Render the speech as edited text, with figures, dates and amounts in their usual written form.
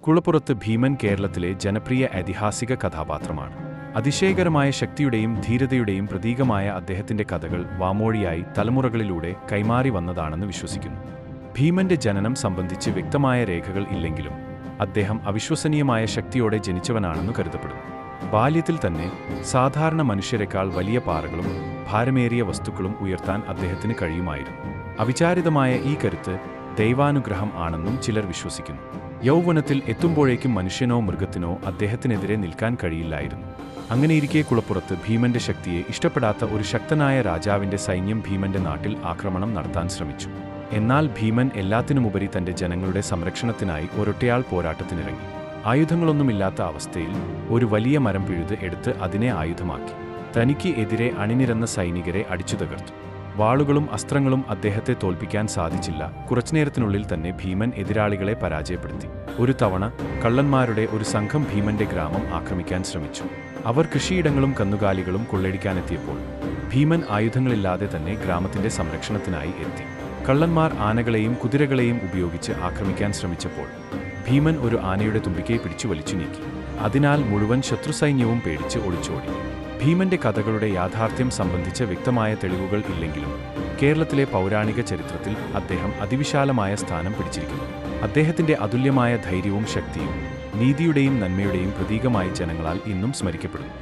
കുളപ്പുറത്ത് ഭീമൻ കേരളത്തിലെ ജനപ്രിയ ഐതിഹാസിക കഥാപാത്രമാണ്. അതിശയകരമായ ശക്തിയുടെയും ധീരതയുടെയും പ്രതീകമായ അദ്ദേഹത്തിന്റെ കഥകൾ വാമൊഴിയായി തലമുറകളിലൂടെ കൈമാറി വന്നതാണെന്ന് വിശ്വസിക്കുന്നു. ഭീമന്റെ ജനനം സംബന്ധിച്ച് വ്യക്തമായ രേഖകൾ ഇല്ലെങ്കിലും അദ്ദേഹം അവിശ്വസനീയമായ ശക്തിയോടെ ജനിച്ചവനാണെന്ന് കരുതപ്പെടുന്നു. ബാല്യത്തിൽ തന്നെ സാധാരണ മനുഷ്യരെക്കാൾ വലിയ പാറകളും ഭാരമേറിയ വസ്തുക്കളും ഉയർത്താൻ അദ്ദേഹത്തിന് കഴിയുമായിരുന്നു. അവിചാരിതമായ ഈ കരുത്ത് ദൈവാനുഗ്രഹം ആണെന്നും ചിലർ വിശ്വസിക്കുന്നു. യൗവനത്തിൽ എത്തുമ്പോഴേക്കും മനുഷ്യനോ മൃഗത്തിനോ അദ്ദേഹത്തിനെതിരെ നിൽക്കാൻ കഴിയില്ലായിരുന്നു. അങ്ങനെയിരിക്കെ കുളപ്പുറത്ത് ഭീമന്റെ ശക്തിയെ ഇഷ്ടപ്പെടാത്ത ഒരു ശക്തനായ രാജാവിന്റെ സൈന്യം ഭീമന്റെ നാട്ടിൽ ആക്രമണം നടത്താൻ ശ്രമിച്ചു. എന്നാൽ ഭീമൻ എല്ലാത്തിനുമുപരി തന്റെ ജനങ്ങളുടെ സംരക്ഷണത്തിനായി ഒരൊറ്റയാൾ പോരാട്ടത്തിനിറങ്ങി. ആയുധങ്ങളൊന്നുമില്ലാത്ത അവസ്ഥയിൽ ഒരു വലിയ മരം പിഴുത് എടുത്ത് അതിനെ ആയുധമാക്കി തനിക്ക് എതിരെ അണിനിരന്ന സൈനികരെ അടിച്ചു തകർത്തു. വാളുകളും അസ്ത്രങ്ങളും അദ്ദേഹത്തെ തോൽപ്പിക്കാൻ സാധിച്ചില്ല. കുറച്ചുനേരത്തിനുള്ളിൽ തന്നെ ഭീമൻ എതിരാളികളെ പരാജയപ്പെടുത്തി. ഒരു തവണ കള്ളന്മാരുടെ ഒരു സംഘം ഭീമന്റെ ഗ്രാമം ആക്രമിക്കാൻ ശ്രമിച്ചു. അവർ കൃഷിയിടങ്ങളും കന്നുകാലികളും കൊള്ളയടിക്കാനെത്തിയപ്പോൾ ഭീമൻ ആയുധങ്ങളില്ലാതെ തന്നെ ഗ്രാമത്തിന്റെ സംരക്ഷണത്തിനായി എത്തി. കള്ളന്മാർ ആനകളെയും കുതിരകളെയും ഉപയോഗിച്ച് ആക്രമിക്കാൻ ശ്രമിച്ചപ്പോൾ ഭീമൻ ഒരു ആനയുടെ തുമ്പിക്കൈ പിടിച്ചു വലിച്ചു നീക്കി. അതിനാൽ മുഴുവൻ ശത്രുസൈന്യവും പേടിച്ച് ഒളിച്ചോടി. ഭീമന്റെ കഥകളുടെ യാഥാർത്ഥ്യം സംബന്ധിച്ച വ്യക്തമായ തെളിവുകൾ ഇല്ലെങ്കിലും കേരളത്തിലെ പൗരാണിക ചരിത്രത്തിൽ അദ്ദേഹം അതിവിശാലമായ സ്ഥാനം പിടിച്ചിരിക്കുന്നു. അദ്ദേഹത്തിന്റെ അതുല്യമായ ധൈര്യവും ശക്തിയും നീതിയുടെയും നന്മയുടെയും പ്രതീകമായി ജനങ്ങളാൽ ഇന്നും സ്മരിക്കപ്പെടുന്നു.